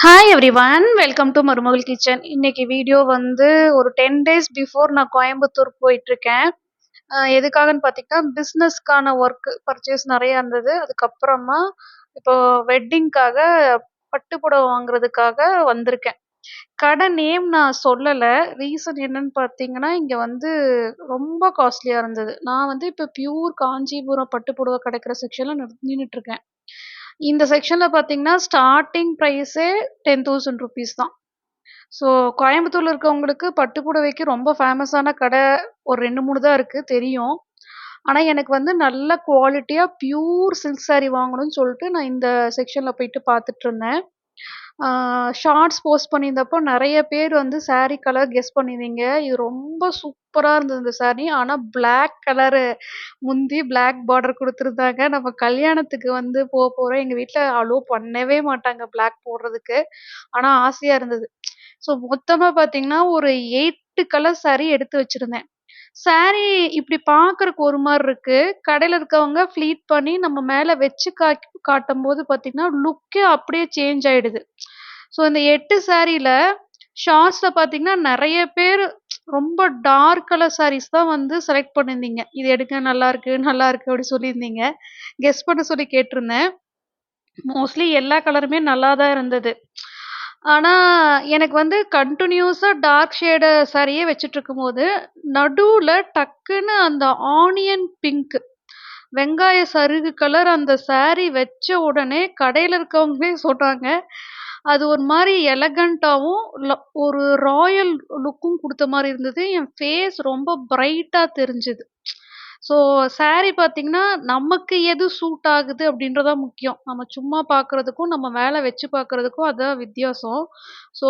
Hi everyone, welcome to மருமகள் kitchen. இன்னைக்கு video வந்து ஒரு 10 டேஸ் பிஃபோர் நான் கோயம்புத்தூர் போயிட்டுருக்கேன். எதுக்காகன்னு பார்த்தீங்கன்னா, பிஸ்னஸ்க்கான ஒர்க் பர்ச்சேஸ் நெறையா இருந்தது. அதுக்கப்புறமா இப்போ வெட்டிங்க்காக பட்டு புடவ வாங்குறதுக்காக வந்திருக்கேன். கடை நேம் நான் சொல்லல. ரீசன் என்னன்னு பார்த்தீங்கன்னா, இங்க வந்து ரொம்ப காஸ்ட்லியா இருந்தது. நான் வந்து இப்ப பியூர் காஞ்சிபுரம் பட்டு புடவ கிடைக்கிற செக்ஷன்ல நின்னுட்டுருக்கேன். இந்த செக்ஷன்ல பார்த்தீங்கன்னா, ஸ்டார்ட்டிங் பிரைஸே ₹10,000 தான். ஸோ கோயம்புத்தூர்ல இருக்கவங்களுக்கு பட்டு புடவைக்கு ரொம்ப ஃபேமஸான கடை ஒரு 2, 3 தான் இருக்கு தெரியும். ஆனா, எனக்கு வந்து நல்ல குவாலிட்டியா பியூர் சில்க் சாரி வாங்கணும்னு சொல்லிட்டு நான் இந்த செக்ஷன்ல போயிட்டு பார்த்துட்டுருந்தேன். ஷார்ட்ஸ் போஸ்ட் பண்ணியிருந்தப்போ நெறைய பேர் வந்து சாரி கலர் கெஸ் பண்ணியிருந்தீங்க. இது ரொம்ப சூப்பரா இருந்தது இந்த சாரி. ஆனா பிளாக் கலரு முந்தி பிளாக் பார்டர் குடுத்துருந்தாங்க. நம்ம கல்யாணத்துக்கு வந்து போறோம். எங்க வீட்ல அலோ பண்ணவே மாட்டாங்க பிளாக் போடுறதுக்கு. ஆனா ஆசையா இருந்தது. ஸோ மொத்தமா பார்த்தீங்கன்னா, ஒரு 8 கலர் சாரி எடுத்து வச்சிருந்தேன். சாரி இப்டி பார்க்கறக்கு ஒரு மாரி இருக்கு. கடையில இருக்கவங்க ஃப்ளீட் பண்ணி நம்ம மேல வச்சு காட்டும்போது பார்த்தீங்கன்னா, லுக்கே அப்படியே சேஞ்ச் ஆயிடுது. ஸோ இந்த 8 சாரில ஷார்ட்ஸ்ல பார்த்தீங்கன்னா, நெறைய பேரு ரொம்ப டார்க் கலர் சாரீஸ் தான் வந்து செலக்ட் பண்ணியிருந்தீங்க. "இது எடுங்க நல்லாருக்கு, நல்லாருக்கு" அப்டி சொல்லியிருந்தீங்க. கெஸ் பண்ண சொல்லி கேட்டிருந்தேன். மோஸ்ட்லி எல்லா கலருமே நல்லா தான் இருந்தது. ஆனா, எனக்கு வந்து கன்டினியூஸா டார்க் ஷேடு சாரியே வச்சுட்டுருக்கும்போது, நடுவுல டக்குன்னு அந்த ஆனியன் பிங்க் வெங்காய சருகு கலர் அந்த சாரி வச்ச உடனே கடையில இருக்கவங்களே சொன்னாங்க. அது ஒரு மாரி எலகன்ட்டாவும், ஒரு ராயல் லுக்கும் குடுத்த மாரி இருந்தது. என் ஃபேஸ் ரொம்ப பிரைட்டா தெரிஞ்சது. ஸோ சாரி பார்த்தீங்கன்னா, நமக்கு எது சூட் ஆகுது அப்படின்றது தான் முக்கியம். நம்ம சும்மா பார்க்குறதுக்கும், நம்ம மேல வச்சு பார்க்குறதுக்கும் அதான் வித்தியாசம். ஸோ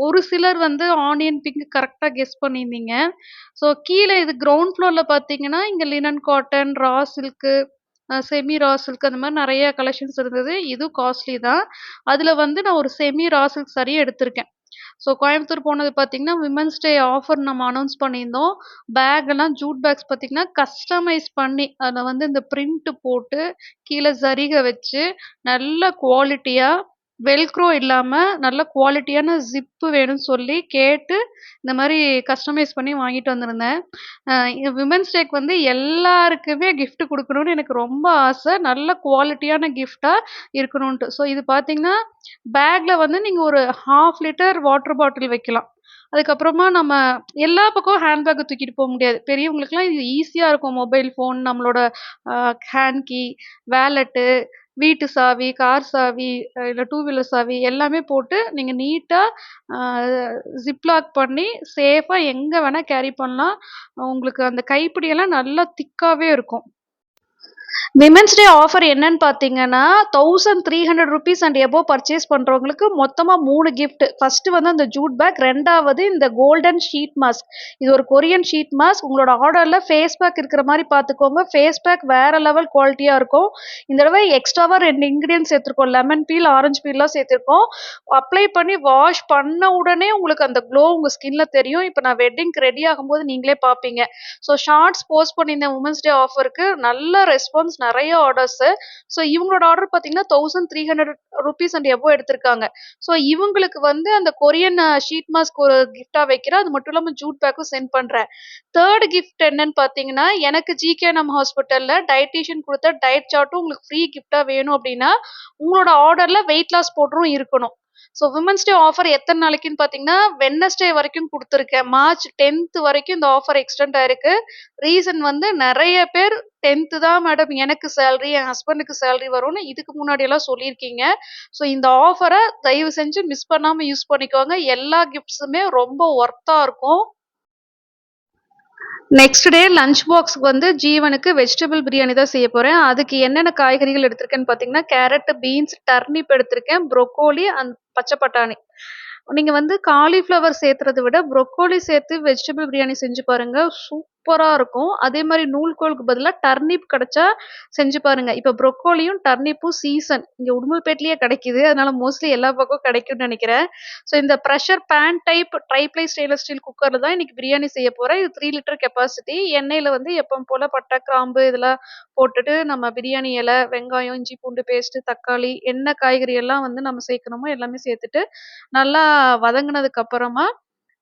ஒரு சிலர் வந்து ஆனியன் பிங்க் கரெக்ட்டா கெஸ் பண்ணியிருந்தீங்க. ஸோ கீழ இது கிரவுண்ட் ஃப்ளோர்ல பார்த்தீங்கன்னா, இங்க linen cotton, raw silk, semi raw silk அந்த மாரி நெறைய கலெக்ஷன்ஸ் இருந்தது. இதுவும் காஸ்ட்லி தான். அதுல வந்து நான் ஒரு செமி ரா சில்க் சாரி எடுத்திருக்கேன். ஸோ கோயம்புத்தூர் போனது பார்த்தீங்கன்னா, விமென்ஸ் டே ஆஃபர் நம்ம அனௌன்ஸ் பண்ணியிருந்தோம். பேக்கெல்லாம் ஜூட் பேக்ஸ் பார்த்தீங்கன்னா, கஸ்டமைஸ் பண்ணி அதில வந்து இந்த பிரிண்ட் போட்டு, கீழ ஜரிகை வச்சு, நல்ல குவாலிட்டியா வெல்க்ரோ இல்லாம, நல்ல குவாலிட்டியான ஜிப்பு வேணும்னு சொல்லி கேட்டு, இந்த மாரி கஸ்டமைஸ் பண்ணி வாங்கிட்டு வந்திருந்தேன். இந்த விமென்ஸ் டேக்கு வந்து எல்லாருக்குமே கிஃப்ட் குடுக்கணும்னு எனக்கு ரொம்ப ஆசை. நல்ல குவாலிட்டியான கிஃப்ட்டா இருக்கணுன்ட்டு. ஸோ இது பார்த்தீங்கன்னா, பேக்ல வந்து நீங்க ஒரு 1/2 லிட்டர் வாட்டர் பாட்டில் வைக்கலாம். அதுக்கப்புறமா நம்ம எல்லா பக்கமும் ஹேண்ட் பேக்க தூக்கிட்டு போ முடியாது. பெரியவங்களுக்குலாம் இது ஈஸியா இருக்கும். மொபைல் ஃபோன், நம்மளோட ஹேண்ட் கீ, வேலெட்டு, வீட்டு சாவி, கார் சாவி, இல்ல டூ வீலர் சாவி எல்லாமே போட்டு நீங்க நீட்டா அ ஜிப்லாக் பண்ணி சேஃபா எங்க வேணா கேரி பண்ணலாம். உங்களுக்கு அந்த கைப்பிடியெல்லாம் நல்லா திக்காவே இருக்கும். விமென்ஸ் டே ஆஃபர் என்னன்னு பார்த்தீங்கன்னா, ₹1300 அண்ட் எபோவ் பர்ச்சேஸ் பண்றவங்களுக்கு மொத்தமா 3 கிஃப்ட். ஃபர்ஸ்ட் வந்து அந்த ஜூட் பேக், 2வது இந்த கோல்டன் ஷீட் மாஸ்க். இது ஒரு கொரியன் ஷீட் மாஸ்க். உங்களோட ஆர்டர்ல ஃபேஸ் பேக் இருக்கிற மாரி பார்த்துக்கோங்க. ஃபேஸ் பேக் வேற லெவல் குவாலிட்டியா இருக்கும். இந்த தடவ எக்ஸ்ட்ராவா 2 இன்கிரீடியன்ட்ஸ் சேர்த்திருக்கோம். லெமன் பீல், ஆரஞ்சு பீல்லாம் சேர்த்திருக்கோம். அப்ளை பண்ணி வாஷ் பண்ண உடனே உங்களுக்கு அந்த க்ளோ உங்க ஸ்கின்ல தெரியும். இப்ப நான் வெட்டிங்க்கு ரெடி ஆகும்போது நீங்களே பார்ப்பீங்க. ஸோ ஷார்ட்ஸ் போஸ்ட் பண்ணியிருந்தேன் உமன்ஸ் டே ஆஃபருக்கு. நல்ல ரெஸ்பான்ஸ் நெறைய ஆர்டர்ஸு. ஸோ இவங்களோட ஆர்டர் பார்த்தீங்கன்னா, ₹1300 அண்ட் எபோவ் எடுத்திருக்காங்க. ஸோ இவங்களுக்கு வந்து அந்த கொரியன் ஷீட் மாஸ்க் ஒரு கிஃப்ட்டா வைக்கிறேன். அது மட்டும் இல்லாம ஜூட் பேக்கும் சென்ட் பண்றேன். 3 கிஃப்ட் என்னன்னு பார்த்தீங்கன்னா, எனக்கு ஜிகேஎன்எம் ஹாஸ்பிட்டல்ல டயட்டீஷியன் குடுத்த டயட் சார்ட்டும் உங்களுக்கு ஃப்ரீ கிஃப்ட்டா வேணும் அப்டின்னா, உங்களோட ஆர்டர்ல வெயிட் லாஸ் பவுடரும் இருக்கணும். ஸோ விமென்ஸ் டே ஆஃபர் எத்தன நாளைக்குன்னு பார்த்தீங்கன்னா, வெட்னஸ்டே வரைக்கும் குடுத்துருக்கேன். மார்ச் 10த் வரைக்கும் இந்த ஆஃபர் எக்ஸ்டெண்ட் ஆயிருக்கு. ரீசன் வந்து நெறைய பேர் 10த் தான் மேடம் எனக்கு சேலரி, என் ஹஸ்பண்டுக்கு சேலரி வரும்னு இதுக்கு முன்னாடியெல்லாம் சொல்லியிருக்கீங்க. ஸோ இந்த ஆஃபர தயவு செஞ்சு மிஸ் பண்ணாம யூஸ் பண்ணிக்கோங்க. எல்லா கிஃப்ட்ஸுமே ரொம்ப ஒர்த்தா இருக்கும். நெக்ஸ்ட் டே லஞ்ச் பாக்ஸ்க்கு வந்து ஜீவனுக்கு வெஜிடபிள் பிரியாணி தான் செய்ய போறேன். அதுக்கு என்னென்ன காய்கறிகள் எடுத்திருக்கேன்னு பார்த்தீங்கன்னா, கேரட், பீன்ஸ், டர்னிப் எடுத்திருக்கேன். ப்ரோக்கோலி அண்ட் பச்சை பட்டாணி. நீங்க வந்து காலிஃப்ளவர் சேர்த்துறத விட ப்ரோக்கோலி சேர்த்து வெஜிடபிள் பிரியாணி செஞ்சு பாருங்க. சூப்பரா இருக்கும். அதே மாரி நூல்கோலுக்கு பதிலா டர்னிப் கிடைச்சா செஞ்சு பாருங்க. இப்ப ப்ரொக்கோலியும், டர்னிப்பும் சீசன். இங்க உடுமல்பேட்லயே கிடைக்குது. அதனால மோஸ்ட்லி எல்லா பக்கம் கிடைக்கும்னு நெனைக்கிறேன். ஸோ இந்த pressure pan type triply stainless steel குக்கர்ல தான் இன்னைக்கு பிரியாணி செய்ய போறேன். இது 3 லிட்டர் கெப்பாசிட்டி. எண்ணெயில வந்து எப்பவும் போல பட்டை, கிராம்பு இதெல்லாம் போட்டுட்டு நம்ம பிரியாணி இலை, வெங்காயம், இஞ்சி பூண்டு பேஸ்ட்டு, தக்காளி, என்ன காய்கறி எல்லாம் வந்து நம்ம சேர்க்கணுமோ எல்லாமே சேர்த்துட்டு, நல்லா வதங்குனதுக்கு அப்புறமா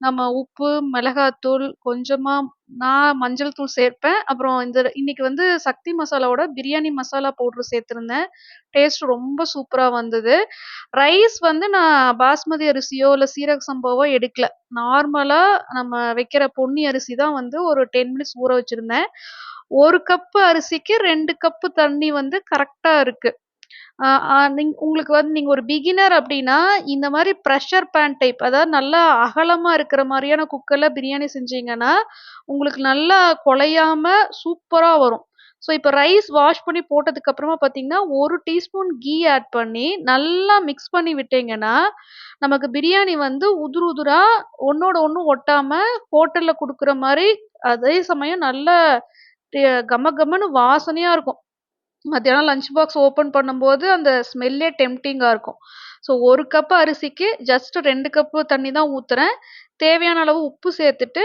நம்ம உப்பு, மிளகாத்தூள், கொஞ்சமா நான் மஞ்சள் தூள் சேர்ப்பேன். அப்புறம் இன்னைக்கு வந்து சக்தி மசாலாவோட பிரியாணி மசாலா பவுடர் சேர்த்திருந்தேன். டேஸ்ட் ரொம்ப சூப்பரா வந்தது. ரைஸ் வந்து நான் பாஸ்மதி அரிசியோ, இல்ல சீரக சம்பாவோ எடுக்கல. நார்மலா நம்ம வைக்கிற பொன்னி அரிசி தான் வந்து ஒரு 10 மினிட்ஸ் ஊற வச்சிருந்தேன். 1 கப்பு அரிசிக்கு 2 கப்பு தண்ணி வந்து கரெக்ட்டா இருக்கு. ஆ, உங்களுக்கு வந்து நீங்க ஒரு பிகினர் அப்டின்னா, இந்த மாரி பிரஷர் பேன் டைப் அதாவது நல்லா அகலமா இருக்கிற மாரியான குக்கர்ல பிரியாணி செஞ்சீங்கன்னா, உங்களுக்கு நல்லா குழையாம சூப்பரா வரும். ஸோ இப்ப ரைஸ் வாஷ் பண்ணி போட்டதுக்கு அப்புறமா பார்த்தீங்கன்னா, 1 டீஸ்பூன் கீ ஆட் பண்ணி நல்லா மிக்ஸ் பண்ணி விட்டீங்கன்னா, நமக்கு பிரியாணி வந்து உதிரு உதிரா ஒண்ணோட ஒண்ணு ஒட்டாம ஹோட்டல்ல குடுக்குற மாரி, அதே சமயம் நல்ல கம கமன்னு வாசனையா இருக்கும். மத்தியானம் லஞ்ச் பாக்ஸ் ஓப்பன் பண்ணும்போது அந்த ஸ்மெல்லே டெம்ப்டிங்கா இருக்கும். ஸோ 1 கப் அரிசிக்கு ஜஸ்ட் 2 கப்பு தண்ணி தான் ஊத்துறேன். தேவையான அளவு உப்பு சேர்த்துட்டு,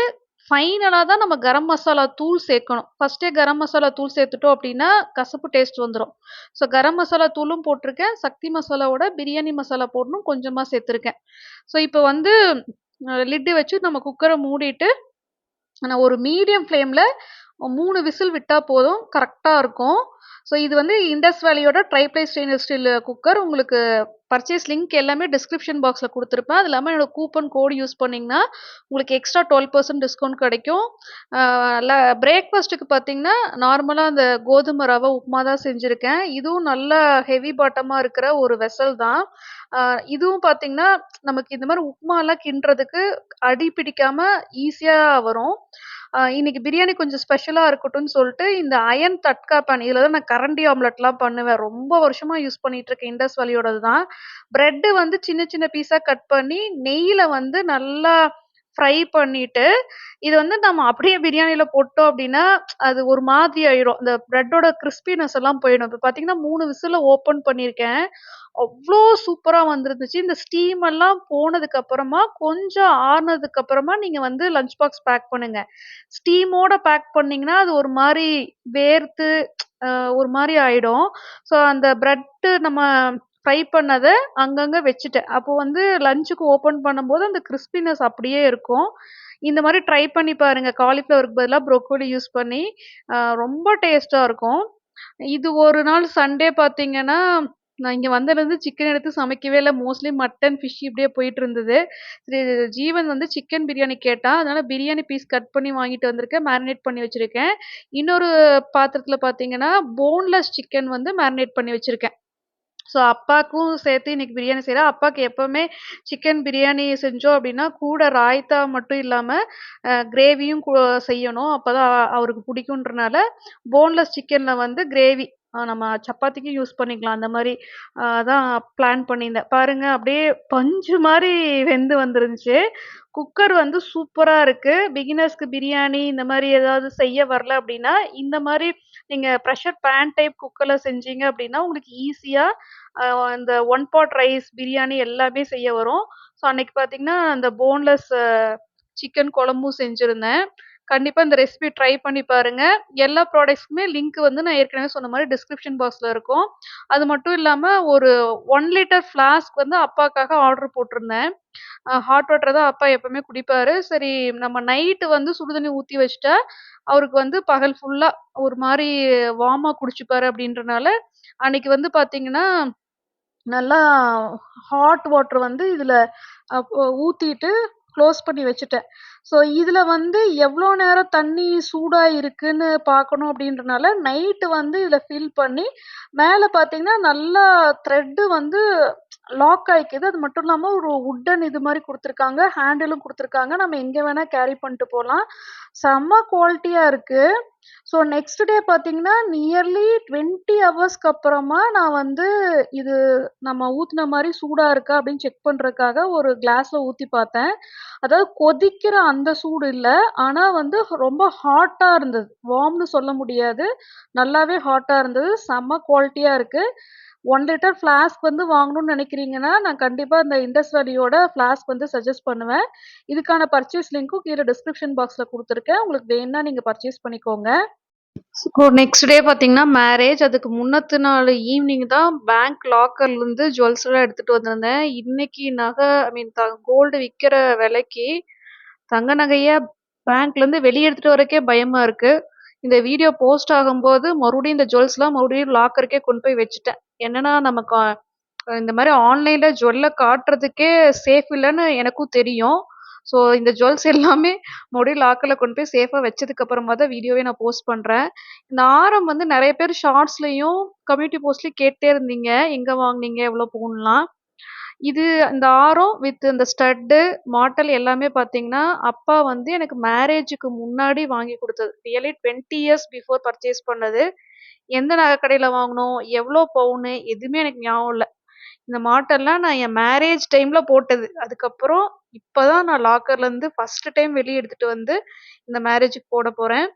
ஃபைனலா தான் நம்ம கரம் மசாலா தூள் சேர்க்கணும். ஃபர்ஸ்ட்டே கரம் மசாலா தூள் சேர்த்துட்டோம் அப்டின்னா, கசப்பு டேஸ்ட் வந்துரும். ஸோ கரம் மசாலா தூளும் போட்டிருக்கேன். சக்தி மசாலாவோட பிரியாணி மசாலா பவுடரும் கொஞ்சமா சேர்த்துருக்கேன். ஸோ இப்ப வந்து லிட்டு வச்சு நம்ம குக்கர மூடிட்டு நான் ஒரு மீடியம் ஃப்ளேம்ல 3 விசில் விட்டா போதும். கரெக்ட்டா இருக்கும். ஸோ இது வந்து இண்டஸ் வேலியோட ட்ரைப்ளை ஸ்டெயின்லெஸ் ஸ்டீல் குக்கர். உங்களுக்கு பர்ச்சேஸ் லிங்க் எல்லாமே டிஸ்கிரிப்ஷன் பாக்ஸ்ல குடுத்துருப்பேன். அது இல்லாம என்னோட கூப்பன் கோட் யூஸ் பண்ணீங்கன்னா, உங்களுக்கு எக்ஸ்ட்ரா 12% டிஸ்கவுண்ட் கிடைக்கும். ஆ பிரேக்ஃபாஸ்ட்டுக்கு பார்த்தீங்கன்னா, நார்மலா அந்த கோதுமை ரவ உப்புமா தான் செஞ்சிருக்கேன். இதுவும் நல்லா ஹெவி பாட்டமா இருக்கிற ஒரு வெசல் தான். ஆ இதுவும் பார்த்தீங்கன்னா, நமக்கு இந்த மாரி உப்புமாலாம் கிண்டுறதுக்கு அடி பிடிக்காம ஈஸியா வரும். இன்னைக்கு பிரியாணி கொஞ்சம் ஸ்பெஷலா இருக்கட்டும்னு சொல்ட்டு, இந்த அயர்ன் தட்கா பான் இதுல தான் நான் கரண்டி ஆம்லெட்லாம் பண்ணுவேன். ரொம்ப வருஷமா யூஸ் பண்ணிட்டு இருக்கேன். இண்டஸ் வேலியோடது தான். பிரெட் வந்து சின்ன சின்ன பீஸா கட் பண்ணி, நெய்யில வந்து நல்லா ஃப்ரை பண்ணிட்டு, இது வந்து நம்ம அப்படியே பிரியாணில போட்டோம் அப்படின்னா, அது ஒரு மாதிரி ஆயிரும். இந்த பிரெட்டோட கிரிஸ்பினஸ் எல்லாம் போயிடும். இப்ப பார்த்தீங்கன்னா, 3 விசில்ல ஓப்பன் பண்ணியிருக்கேன். அவ்ளோ சூப்பரா வந்திருந்துச்சு. இந்த ஸ்டீம் எல்லாம் போனதுக்கு அப்புறமா, கொஞ்சம் ஆறுனதுக்கு அப்புறமா நீங்க வந்து லஞ்ச் பாக்ஸ் பேக் பண்ணுங்க. ஸ்டீமோட பேக் பண்ணீங்கன்னா, அது ஒரு மாரி வேர்த்து அ ஒரு மாரி ஆயிடும். ஸோ அந்த பிரெட் நம்ம ஃப்ரை பண்ணத அங்கங்க வச்சுட்டேன். அப்போ வந்து லஞ்சுக்கு ஓப்பன் பண்ணும்போது அந்த கிரிஸ்பினஸ் அப்படியே இருக்கும். இந்த மாரி ட்ரை பண்ணி பாருங்க. காலிஃப்ளவருக்கு பதிலா ப்ரோக்கோலி யூஸ் பண்ணி, ரொம்ப டேஸ்ட்டா இருக்கும். இது ஒரு நாள் சண்டே பார்த்தீங்கன்னா, நான் இங்க வந்ததுலருந்து சிக்கன் எடுத்து சமைக்கவே இல்ல. மோஸ்ட்லி மட்டன், ஃபிஷ் இப்படியே போயிட்டுருந்தது. சரி ஜீவன் வந்து சிக்கன் பிரியாணி கேட்டான். அதனால பிரியாணி பீஸ் கட் பண்ணி வாங்கிட்டு வந்திருக்கேன். மேரினேட் பண்ணி வச்சிருக்கேன். இன்னொரு பாத்திரத்துல பார்த்தீங்கன்னா, போன்லெஸ் சிக்கன் வந்து மேரினேட் பண்ணி வச்சிருக்கேன். ஸோ அப்பாக்கும் சேர்த்து இன்னைக்கு பிரியாணி செய்றேன். அப்பாக்கு எப்பவுமே சிக்கன் பிரியாணி செஞ்சோம் அப்டின்னா, கூட ராய்த்தா மட்டும் இல்லாம, கிரேவியும் செய்யணும். அப்பதான் அவருக்கு பிடிக்குன்றனால, போன்லெஸ் சிக்கன்ல வந்து கிரேவி நம்ம சப்பாத்திக்கு யூஸ் பண்ணிக்கலாம். அந்த மாரி தான் பிளான் பண்ணியிருந்தேன். பாருங்க அப்படியே பஞ்சு மாரி வெந்து வந்துருந்துச்சு. குக்கர் வந்து சூப்பரா இருக்கு. பிகினர்ஸ்க்கு பிரியாணி இந்த மாரி ஏதாவது செய்ய வரல அப்டின்னா, இந்த மாரி நீங்க பிரஷர் பேன் டைப் குக்கர்ல செஞ்சீங்க அப்டின்னா, உங்களுக்கு ஈஸியா அ இந்த ஒன் பாட் ரைஸ், பிரியாணி எல்லாமே செய்ய வரும். ஸோ அன்னைக்கு பார்த்தீங்கன்னா, அந்த போன்லெஸ் சிக்கன் குழம்பும் செஞ்சிருந்தேன். கண்டிப்பா இந்த ரெசிபி ட்ரை பண்ணி பாருங்க. எல்லா ப்ராடக்ட்ஸ்க்குமே லிங்க் வந்து நான் ஏற்கனவே சொன்ன மாரி டிஸ்கிரிப்ஷன் பாக்ஸ்ல இருக்கும். அது மட்டும் இல்லாம ஒரு 1 லிட்டர் ஃப்ளாஸ்க் வந்து அப்பாக்காக ஆர்டர் போட்டிருந்தேன். ஹாட் வாட்டர் தான் அப்பா எப்பவுமே குடிப்பாரு. சரி நம்ம நைட்டு வந்து சுடு தண்ணி ஊத்தி வச்சுட்டா, அவருக்கு வந்து பகல் ஃபுல்லா ஒரு மாரி வார்மா குடிச்சுப்பாரு அப்டின்றனால, அன்னைக்கு வந்து பார்த்தீங்கன்னா நல்லா ஹாட் வாட்டர் வந்து இதுல ஊத்திட்டு க்ளோஸ் பண்ணி வச்சுட்டேன். ஸோ இதுல வந்து எவ்ளோ நேரம் தண்ணி சூடா இருக்குன்னு பார்க்கணும் அப்படின்றனால, நைட்டு வந்து இதுல ஃபில் பண்ணி, மேல பார்த்தீங்கன்னா, நல்லா த்ரெட் வந்து லாக் ஆயிக்குது. அது மட்டும் இல்லாம ஒரு வுட்டன் இது மாரி குடுத்துருக்காங்க. ஹேண்டிலும் குடுத்துருக்காங்க. நம்ம எங்க வேணா கேரி பண்ணிட்டு போலாம். செம்ம குவாலிட்டியா இருக்கு. ஸோ நெக்ஸ்ட் டே பார்த்தீங்கன்னா, நியர்லி 20 ஹவர்ஸ்க்கு அப்புறமா நான் வந்து இது நம்ம ஊத்துன மாரி சூடா இருக்கா அப்படின்னு செக் பண்றதுக்காக ஒரு கிளாஸ்ல ஊத்தி பார்த்தேன். அதாவது கொதிக்கிற அந்த சூடு இல்ல. ஆனா வந்து ரொம்ப ஹாட்டா இருந்தது. வார்ம்ன்னு சொல்ல முடியாது. நல்லாவே ஹாட்டா இருந்தது. செம்ம குவாலிட்டியா இருக்கு. 1 லிட்டர் ஃப்ளாஸ்க் வந்து வாங்கணும்னு நினைக்கிறீங்கன்னா, நான் கண்டிப்பா இந்த இண்டஸ் வேலியோட ஃப்ளாஸ்க் வந்து சஜெஸ்ட் பண்ணுவேன். இதுக்கான பர்ச்சேஸ் லிங்க்கும் கீழ டிஸ்கிரிப்ஷன் பாக்ஸ்ல குடுத்துருக்கேன். உங்களுக்கு வேணும்னா நீங்க பர்ச்சேஸ் பண்ணிக்கோங்க. ஸோ நெக்ஸ்ட் டே பார்த்தீங்கன்னா மேரேஜ். அதுக்கு முன்னத்து நாள் ஈவ்னிங் தான் பேங்க் லாக்கர்லேருந்து ஜுவல்ஸ்லாம் எடுத்துட்டு வந்திருந்தேன். இன்னைக்கு நகை ஐ மீன் கோல்டு விக்கிற விலைக்கு தங்க நகைய பேங்க்லேருந்து வெளிய எடுத்துட்டு வரக்கே பயமா இருக்கு. இந்த வீடியோ போஸ்ட் ஆகும்போது மறுபடியும் இந்த ஜுவல்ஸ்லாம் மறுபடியும் லாக்கருக்கே கொண்டு போய் வச்சுட்டேன். என்னன்னா நம்ம இந்த மாரி ஆன்லைன்ல ஜுவல்ல காட்டுறதுக்கே சேஃப் இல்லன்னு எனக்கும் தெரியும். ஸோ இந்த ஜுவல்ஸ் எல்லாமே மறுபடியும் லாக்கர்ல கொண்டு போய் சேஃபா வச்சதுக்கு அப்புறமா தான் வீடியோவே நான் போஸ்ட் பண்றேன். இந்த ஆரம் வந்து நெறைய பேர் ஷார்ட்ஸ்லயும், கம்யூனிட்டி போஸ்ட்லயும் கேட்டே இருந்தீங்க. எங்க வாங்குனீங்க? எவ்வளோ பவுன்லாம்? இது இந்த ஆரம் வித் இந்த ஸ்டட்டு, மாட்டல் எல்லாமே பார்த்தீங்கன்னா, அப்பா வந்து எனக்கு மேரேஜுக்கு முன்னாடி வாங்கி குடுத்தது. ரியலி 20 இயர்ஸ் பிஃபோர் பர்ச்சேஸ் பண்ணது. எந்த நகை கடையில வாங்குனோம்? எவ்வளோ பவுனு? எதுவுமே எனக்கு ஞாபகம் இல்ல. இந்த மாட்டெல்லாம் நான் என் மேரேஜ் டைம்ல போட்டது. அதுக்கப்புறம் இப்ப தான் நான் லாக்கர்லேருந்து ஃபர்ஸ்ட் டைம் வெளிய எடுத்துட்டு வந்து, இந்த மேரேஜுக்கு போட போறேன்.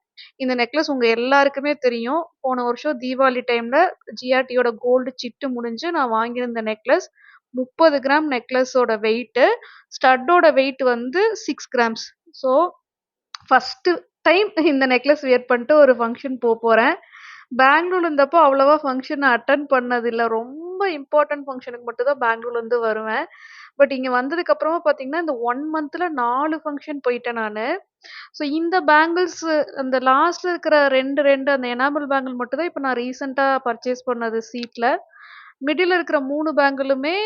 இந்த நெக்லஸ் உங்க எல்லாருக்குமே தெரியும். போன வருஷம் தீபாவளி டைம்ல ஜிஆர்டியோட கோல்டு சிட்டு முடிஞ்சு நான் வாங்கியிருந்த நெக்லஸ். 30 கிராம் நெக்லஸோட வெயிட்டு. ஸ்டட்டோட வெயிட் வந்து 6 கிராம்ஸ். ஸோ ஃபர்ஸ்ட்டு டைம் இந்த நெக்லஸ் வியர் பண்ணிட்டு ஒரு ஃபங்ஷன் போறேன். பெங்களூர்ல இருந்தப்போ அவ்வளவா ஃபங்ஷன் நான் அட்டெண்ட் பண்ணதில்ல. ரொம்ப இம்பார்ட்டன்ட் ஃபங்ஷனுக்கு மட்டும் தான் பெங்களூர்லேருந்து வருவேன். பட் இங்க வந்ததுக்கு அப்புறமா பார்த்தீங்கன்னா, இந்த 1 மந்த்ல 4 ஃபங்ஷன் போயிட்டேன் நானு. ஸோ இந்த பேங்கிள்ஸ் அந்த லாஸ்ட்ல இருக்கிற 2 அந்த எனாமல் பேங்கிள் மட்டும் தான் இப்ப நான் ரீசென்ட்டா பர்ச்சேஸ் பண்ணது சீட்ல. மிடில்ல இருக்கிற 3 பேங்கிளுமே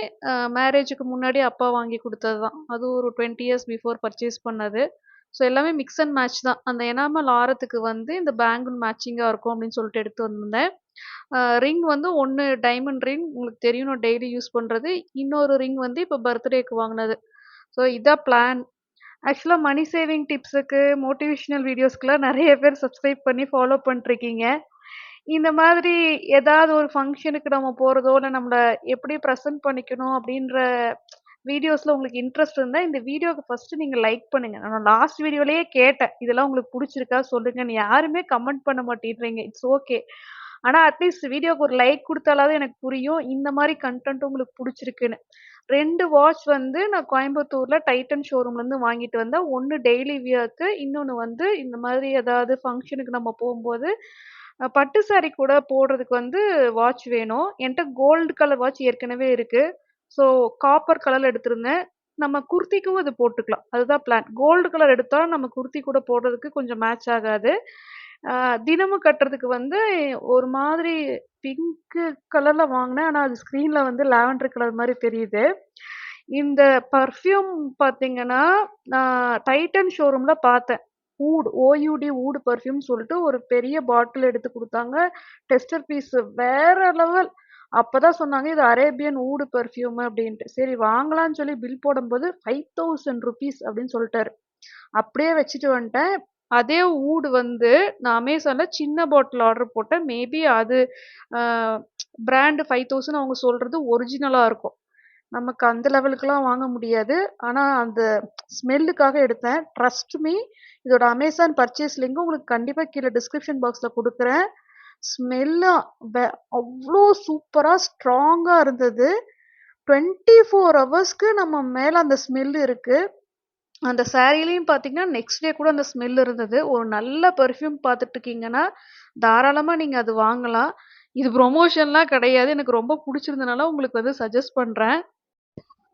மேரேஜுக்கு முன்னாடி அப்பா வாங்கி குடுத்தது தான். அது ஒரு 20 இயர்ஸ் பிஃபோர் பர்ச்சேஸ் பண்ணது. ஸோ எல்லாமே மிக்ஸ் அண்ட் மேட்ச் தான். அந்த எனாமல் ஆரத்துக்கு வந்து இந்த பேங்கிள் மேட்சிங்கா இருக்கும் அப்படின்னு சொல்லிட்டு எடுத்து வந்திருந்தேன். ரிங் வந்து 1 டைமண்ட் ரிங் உங்களுக்கு தெரியும் நான் டெய்லி யூஸ் பண்றது. இன்னொரு ரிங் வந்து இப்ப பர்த்டேக்கு வாங்குனது. ஸோ இதான் பிளான். ஆக்சுவலா மணி சேவிங் டிப்ஸுக்கு, மோட்டிவேஷனல் வீடியோஸ்க்குலாம் நெறைய பேர் சப்ஸ்கிரைப் பண்ணி ஃபாலோ பண்ணிட்டுருக்கீங்க. இந்த மாதிரி ஏதாவது ஒரு ஃபங்ஷனுக்கு நம்ம போறதோ, இல்ல நம்மள எப்படி பிரசன்ட் பண்ணிக்கணும் அப்படின்ற வீடியோஸ்ல உங்களுக்கு இன்ட்ரெஸ்ட் இருந்தா, இந்த வீடியோக்கு ஃபர்ஸ்ட் நீங்க லைக் பண்ணுங்க. நான் லாஸ்ட் வீடியோலயே கேட்டேன். இதெல்லாம் உங்களுக்கு புடிச்சிருக்கா சொல்லுங்கன்னு. யாருமே கமெண்ட் பண்ண மாட்டேன்றீங்க. It's okay. ஆனா அட்லீஸ்ட் வீடியோக்கு ஒரு லைக் குடுத்தாலாவது எனக்கு புரியும். இந்த மாரி கன்டென்ட் உங்களுக்கு புடிச்சிருக்குன்னு. 2 வாட்ச் வந்து நான் கோயம்புத்தூர்ல டைட்டன் ஷோரூம்லேருந்து வாங்கிட்டு வந்தேன். 1 டெய்லி வியர்க்கு, இன்னொன்னு வந்து இந்த மாதிரி ஏதாவது ஃபங்ஷனுக்கு நம்ம போம்போது, பட்டு சாரி கூட போடுறதுக்கு வந்து வாட்ச் வேணும். என்ட்ட கோல்டு கலர் வாட்ச் ஏற்கனவே இருக்கு. ஸோ காப்பர் கலர்ல எடுத்திருந்தேன். நம்ம குர்த்திக்கும் இது போட்டுக்கலாம். அதுதான் பிளான். கோல்டு கலர் எடுத்தா நம்ம குர்த்தி கூட போடுறதுக்கு கொஞ்சம் மேட்ச் ஆகாது. அ தினமும் கட்டுறதுக்கு வந்து ஒரு மாதிரி பிங்க்கு கலர்ல வாங்குனேன். ஆனா அது ஸ்க்ரீன்ல வந்து லாவெண்டர் கலர் மாரி தெரியுது. இந்த பர்ஃப்யூம் பார்த்தீங்கன்னா, நான் டைட்டன் ஷோரூம்ல பார்த்தேன். ஓயூடி ஊட் பர்ஃப்யூம்னு சொல்லிட்டு ஒரு பெரிய பாட்டில் எடுத்து குடுத்தாங்க. டெஸ்டர் பீஸ் வேற லெவல். அப்பதான் சொன்னாங்க, இது அரேபியன் ஊட் பர்ஃப்யூம் அப்டின்ட்டு. சரி வாங்கலான்னு சொல்லி பில் போடும்போது ₹5000 அப்டின்னு சொல்ட்டாரு. அப்படியே வச்சுட்டு வந்துட்டேன். அதே ஊட் வந்து நான் அமேசான்ல சின்ன பாட்டில் ஆர்டர் போட்டேன். மேபி அது அ பிராண்ட் 5000 அவங்க சொல்றது ஒரிஜினலா இருக்கும். நமக்கு அந்த லெவலுக்குலாம் வாங்க முடியாது. ஆனா அந்த ஸ்மெல்லுக்காக எடுத்தேன். ட்ரஸ்ட் மீ இதோட அமேசான் பர்ச்சேஸ் லிங்க் உங்களுக்கு கண்டிப்பா கீழ டிஸ்கிரிப்ஷன் பாக்ஸ்ல குடுக்குறேன். ஸ்மெல்லு வெ அவ்ளோ சூப்பரா ஸ்ட்ராங்கா இருந்தது. 24 ஹவர்ஸ்க்கு நம்ம மேல அந்த ஸ்மெல் இருக்கு. அந்த சாரிலயும் பார்த்தீங்கன்னா, நெக்ஸ்ட் டே கூட அந்த ஸ்மெல் இருந்தது. ஒரு நல்ல பெர்ஃப்யூம் பார்த்துட்டு இருக்கீங்கன்னா, தாராளமா நீங்க அது வாங்கலாம். இது ப்ரமோஷன்லாம் கிடையாது. எனக்கு ரொம்ப புடிச்சிருந்தனால உங்களுக்கு வந்து சஜெஸ்ட் பண்றேன்.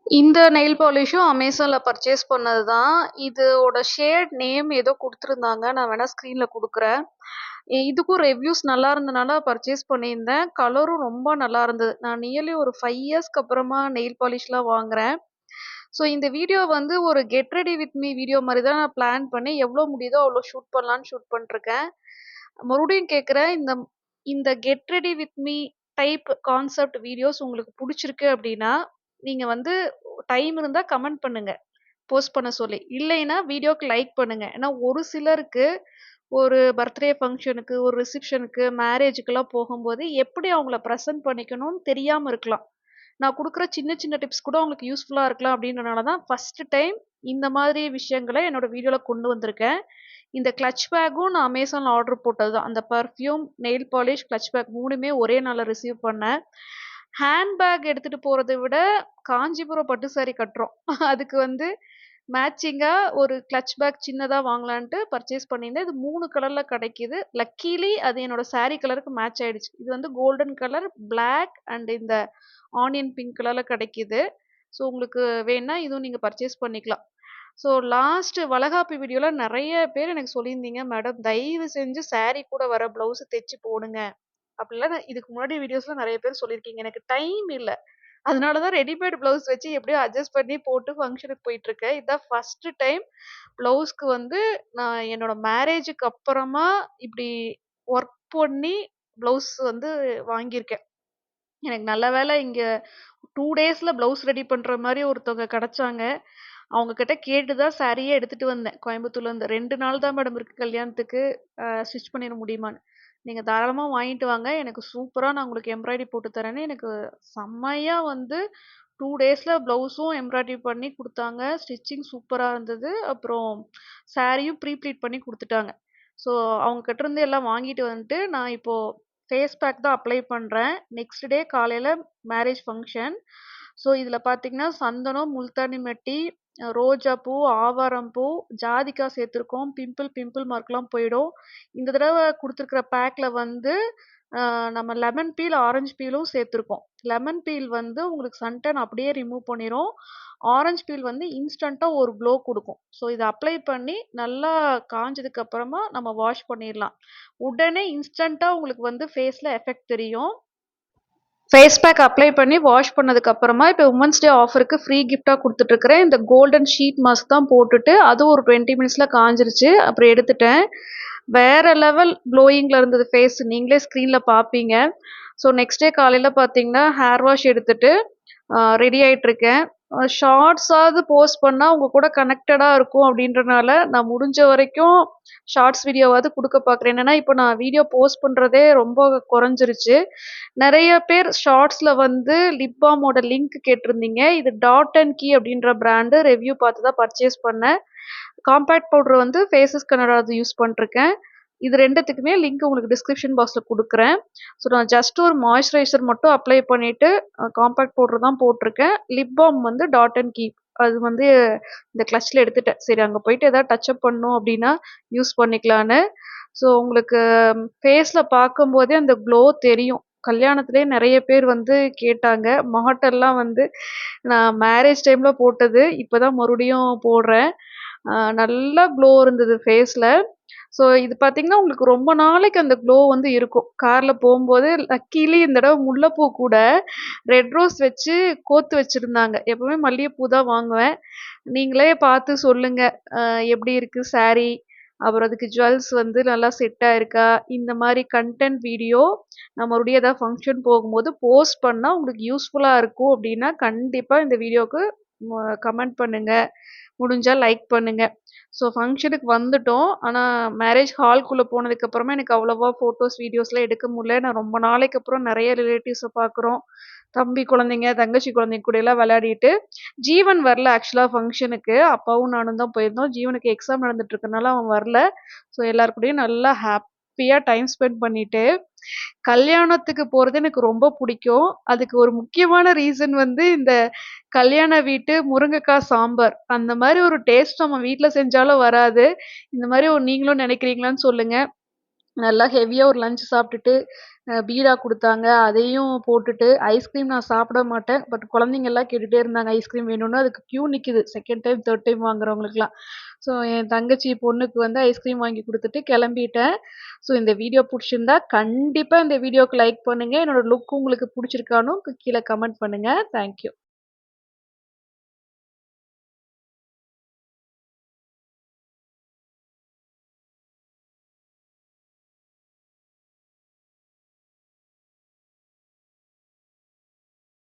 இந்த நெயில் பாலிஷும் அமேசான்ல பர்ச்சேஸ் பண்ணது தான். இதோட ஷேட் நேம் ஏதோ குடுத்துருந்தாங்க. நான் வேணா ஸ்க்ரீன்ல குடுக்குறேன். இதுக்கும் ரிவ்யூஸ் நல்லா இருந்தனால பர்ச்சேஸ் பண்ணியிருந்தேன். கலரும் ரொம்ப நல்லா இருந்தது. நான் நியர்லி ஒரு 5 இயர்ஸ்க்கு அப்புறமா நெயில் பாலிஷ்லாம் வாங்குறேன். ஸோ இந்த வீடியோ வந்து ஒரு get ready with me video மாரி தான் நான் பிளான் பண்ணி எவ்வளோ முடியுதோ அவ்வளோ ஷூட் பண்ணலான்னு ஷூட் பண்ணிட்டுருக்கேன். மறுபடியும் கேட்குறேன், இந்த இந்த get ready with me type concept videos உங்களுக்கு புடிச்சிருக்கு அப்டின்னா, நீங்க வந்து டைம் இருந்தா கமெண்ட் பண்ணுங்க. போஸ்ட் பண்ண சொல்லி. இல்லைன்னா வீடியோக்கு லைக் பண்ணுங்க. ஏன்னா ஒரு சிலருக்கு ஒரு பர்த்டே ஃபங்ஷனுக்கு, ஒரு ரிசப்ஷனுக்கு, மேரேஜுக்குலாம் போகும்போது எப்படி அவங்கள பிரசன்ட் பண்ணிக்கணும்னு தெரியாம இருக்கலாம். நான் குடுக்குற சின்ன சின்ன டிப்ஸ் கூட உங்களுக்கு யூஸ்ஃபுல்லா இருக்கலாம் அப்படின்றனால தான் ஃபர்ஸ்ட் டைம் இந்த மாதிரி விஷயங்கள என்னோட வீடியோல கொண்டு வந்திருக்கேன். இந்த கிளட்ச் பேக்கும் நான் அமேசான்ல ஆர்டர் போட்டது தான். அந்த perfume, nail polish, clutch bag 3மே ஒரே நாள்ல ரிசீவ் பண்ணேன். ஹேண்ட் பேக் எடுத்துட்டு போறத விட காஞ்சிபுரம் பட்டு சாரி கட்டுறோம். அதுக்கு வந்து மேட்சிங்கா ஒரு கிளட்ச் பேக் சின்னதா வாங்கலான்ட்டு பர்ச்சேஸ் பண்ணியிருந்தேன். இது 3 கலர்ல கிடைக்குது. லக்கீலி அது என்னோட சாரி கலருக்கு மேட்ச் ஆயிடுச்சு. இது வந்து கோல்டன் கலர், பிளாக் அண்ட் இந்த ஆனியன் பிங்க் கலர்ல கிடைக்குது. ஸோ உங்களுக்கு வேணுனா இதுவும் நீங்க பர்ச்சேஸ் பண்ணிக்கலாம். ஸோ லாஸ்ட் வளகாப்பு வீடியோல நெறைய பேர் எனக்கு சொல்லியிருந்தீங்க, "மேடம் தயவு செஞ்சு சாரி கூட வர ப்ளவுஸ் தெச்சு போடுங்க." அப்படிலாம் நான் இதுக்கு முன்னாடி வீடியோஸ்ல நெறைய பேர் சொல்லியிருக்கீங்க. எனக்கு டைம் இல்ல. அதனால தான் ரெடிமேட் ப்ளவுஸ் வச்சு எப்படியோ அட்ஜஸ்ட் பண்ணி போட்டு ஃபங்ஷனுக்கு போயிட்டுருக்கேன். இதான் ஃபர்ஸ்ட்டு டைம் ப்ளவுஸ்க்கு வந்து நான் என்னோட மேரேஜுக்கு அப்புறமா இப்படி ஒர்க் பண்ணி ப்ளவுஸ் வந்து வாங்கியிருக்கேன். எனக்கு நல்ல வேளை இங்க 2 டேஸ்ல ப்ளவுஸ் ரெடி பண்ற மாரி ஒருத்தவங்க கிடைச்சாங்க. அவங்க கிட்ட கேட்டு தான் சாரியே எடுத்துட்டு வந்தேன் கோயம்புத்தூர்லேருந்து. 2 நாள் தான் மேடம் இருக்கு கல்யாணத்துக்கு. ஸ்டிச் பண்ணிட முடியுமான்னு. நீங்க தாராளமா வாங்கிட்டு வாங்க. எனக்கு சூப்பரா நான் உங்களுக்கு எம்ப்ராய்டரி போட்டு தரேன்னு எனக்கு செம்மையா வந்து 2 டேஸ்ல ப்ளவுஸும் எம்ப்ராய்டரி பண்ணி குடுத்தாங்க. ஸ்டிச்சிங் சூப்பரா இருந்தது. அப்புறம் சாரியும் ப்ரீ ப்ளீட் பண்ணி குடுத்துட்டாங்க. ஸோ அவங்க கிட்ட இருந்து எல்லாம் வாங்கிட்டு வந்துட்டு, நான் இப்போ ஃபேஸ் பேக் தான் அப்ளை பண்றேன். நெக்ஸ்ட் டே காலையில மேரேஜ் ஃபங்ஷன். ஸோ இதில பார்த்தீங்கன்னா, சந்தனம், முல்தானி மெட்டி, ரோஜா பூ, ஆவாரம் பூ, ஜாதிக்காய் சேர்த்துருக்கோம். பிம்பிள் பிம்பிள் மார்க்லாம் போயிடும். இந்த தடவ குடுத்துருக்கிற பேக்ல வந்து நம்ம லெமன் பீல், ஆரஞ்சு பீலும் சேர்த்துருக்கோம். லெமன் பீல் வந்து உங்களுக்கு சன்டன் அப்படியே ரிமூவ் பண்ணிரும். ஆரஞ்சு பீல் வந்து இன்ஸ்டன்ட்டா ஒரு க்ளோ குடுக்கும். ஸோ இத அப்ளை பண்ணி நல்லா காஞ்சதுக்கு அப்புறமா நம்ம வாஷ் பண்ணிரலாம். உடனே இன்ஸ்டன்ட்டா உங்களுக்கு வந்து ஃபேஸ்ல எஃபெக்ட் தெரியும். ஃபேஸ் பேக் அப்ளை பண்ணி வாஷ் பண்ணதுக்கு அப்புறமா, இப்போ உமன்ஸ் டே ஆஃபருக்கு ஃப்ரீ கிஃப்ட்டா குடுத்துட்டுருக்கிறேன். இந்த கோல்டன் ஷீட் மாஸ்க் தான் போட்டுட்டு, அது ஒரு 20 மினிட்ஸ்ல காஞ்சிருச்சு. அப்புறம் எடுத்துட்டேன். வேற லெவல் க்ளோயிங்ல இருந்தது ஃபேஸ். நீங்களே ஸ்க்ரீன்ல பார்ப்பீங்க. ஸோ நெக்ஸ்ட் டே காலையில பார்த்தீங்கன்னா, ஹேர் வாஷ் எடுத்துட்டு ரெடி ஆயிட்டுருக்கேன். ஷார்ட்ஸாவது போஸ்ட் பண்ணா உங்க கூட கனெக்டடா இருக்கும் அப்படின்றனால, நான் முடிஞ்ச வரைக்கும் ஷார்ட்ஸ் வீடியோவாவது குடுக்க பார்க்குறேன். என்னன்னா, இப்போ நான் வீடியோ போஸ்ட் பண்றதே ரொம்ப குறைஞ்சிருச்சு. நெறைய பேர் ஷார்ட்ஸ்ல வந்து லிப் பாமோட லிங்க் கேட்டிருந்தீங்க. இது டாட் அண்ட் கீ அப்படின்ற பிராண்டு ரிவ்யூ பார்த்து தான் பர்ச்சேஸ் பண்ணேன். காம்பேக்ட் பவுடர் வந்து ஃபேஸஸ் கனடாது யூஸ் பண்ணிட்டுருக்கேன். இது 2த்துக்குமே லிங்க் உங்களுக்கு டிஸ்கிரிப்ஷன் பாக்ஸ்ல குடுக்குறேன். ஸோ நான் ஜஸ்ட் ஒரு மாய்ஸ்சரைசர் மட்டும் அப்ளை பண்ணிட்டு, காம்பேக்ட் பவுடர் தான் போட்டிருக்கேன். லிப் பாம் வந்து டாட் அண்ட் கீப். அது வந்து இந்த கிளட்ச்ல எடுத்துட்டேன். சரி அங்க போயிட்டு ஏதாவது டச் அப் பண்ணணும் அப்டின்னா யூஸ் பண்ணிக்கலான்னு. ஸோ உங்களுக்கு ஃபேஸ்ல பார்க்கும்போதே அந்த க்ளோ தெரியும். கல்யாணத்திலேயே நெறைய பேர் வந்து கேட்டாங்க. மாட்டெல்லாம் வந்து நான் மேரேஜ் டைம்ல போட்டது. இப்ப தான் மறுபடியும் போடுறேன். நல்லா க்ளோ இருந்தது ஃபேஸ்ல. ஸோ இது பார்த்தீங்கன்னா, உங்களுக்கு ரொம்ப நாளைக்கு அந்த க்ளோ வந்து இருக்கும். கார்ல போம்போது லக்கீலி இந்த தடவ முல்லைப்பூ கூட ரெட் ரோஸ் வச்சு கோத்து வச்சிருந்தாங்க. எப்பவுமே மல்லிகைப்பூ தான் வாங்குவேன். நீங்களே பார்த்து சொல்லுங்க. எப்படி இருக்கு சாரி? அப்புறம் அதுக்கு ஜுவல்ஸ் வந்து நல்லா செட் ஆயிருக்கா? இந்த மாரி கன்டென்ட் வீடியோ நான் மறுபடியும் ஏதாவது ஃபங்ஷன் போகும்போது போஸ்ட் பண்ணா உங்களுக்கு யூஸ்ஃபுல்லா இருக்கும் அப்படின்னா, கண்டிப்பா இந்த வீடியோக்கு கமெண்ட் பண்ணுங்க. முடிஞ்சா லைக் பண்ணுங்க. ஸோ ஃபங்ஷனுக்கு வந்துட்டோம். ஆனா மேரேஜ் ஹால்க்குள்ள போனதுக்கு அப்புறமா எனக்கு அவ்வளவா ஃபோட்டோஸ், வீடியோஸ்லாம் எடுக்க முடியல. நான் ரொம்ப நாளைக்கு அப்புறம் நெறைய ரிலேட்டிவ்ஸ பார்க்குறோம். தம்பி குழந்தைங்க, தங்கச்சி குழந்தைங்க கூடலாம் விளையாடிட்டு, ஜீவன் வரல ஆக்சுவலா ஃபங்ஷனுக்கு. அப்பாவும் நானும் தான் போயிருந்தோம். ஜீவனுக்கு எக்ஸாம் நடந்துட்டு இருக்கனால அவன் வரல. ஸோ எல்லார் கூடயும் நல்லா ஹேப்பியா டைம் ஸ்பெண்ட் பண்ணிட்டு, கல்யாணத்துக்கு போறது எனக்கு ரொம்ப புடிக்கும். அதுக்கு ஒரு முக்கியமான ரீசன் வந்து இந்த கல்யாண வீட்டு முருங்கக்காய் சாம்பார். அந்த மாரி ஒரு டேஸ்ட் நம்ம வீட்ல செஞ்சாலும் வராது. இந்த மாரி நீங்களும் நினைக்கிறீங்களான்னு சொல்லுங்க. நல்லா ஹெவியா ஒரு லஞ்ச் சாப்பிட்டுட்டு, பீடா குடுத்தாங்க. அதையும் போட்டுட்டு, ஐஸ்கிரீம் நான் சாப்பிட மாட்டேன். பட் குழந்தைங்கலாம் கேட்டுட்டே இருந்தாங்க ஐஸ்கிரீம் வேணும்னு. அதுக்கு கியூ நிக்குது. 2ண்ட் டைம், 3ர்ட் டைம் வாங்குறவங்களுக்குலாம். ஸோ என் தங்கச்சி பொண்ணுக்கு வந்து ஐஸ்கிரீம் வாங்கி குடுத்துட்டு கிளம்பிட்டேன். ஸோ இந்த வீடியோ புடிச்சிருந்தா கண்டிப்பா இந்த வீடியோக்கு லைக் பண்ணுங்க. என்னோட லுக் உங்களுக்கு புடிச்சிருக்கான்னு கீழ கமெண்ட் பண்ணுங்க. Thank you.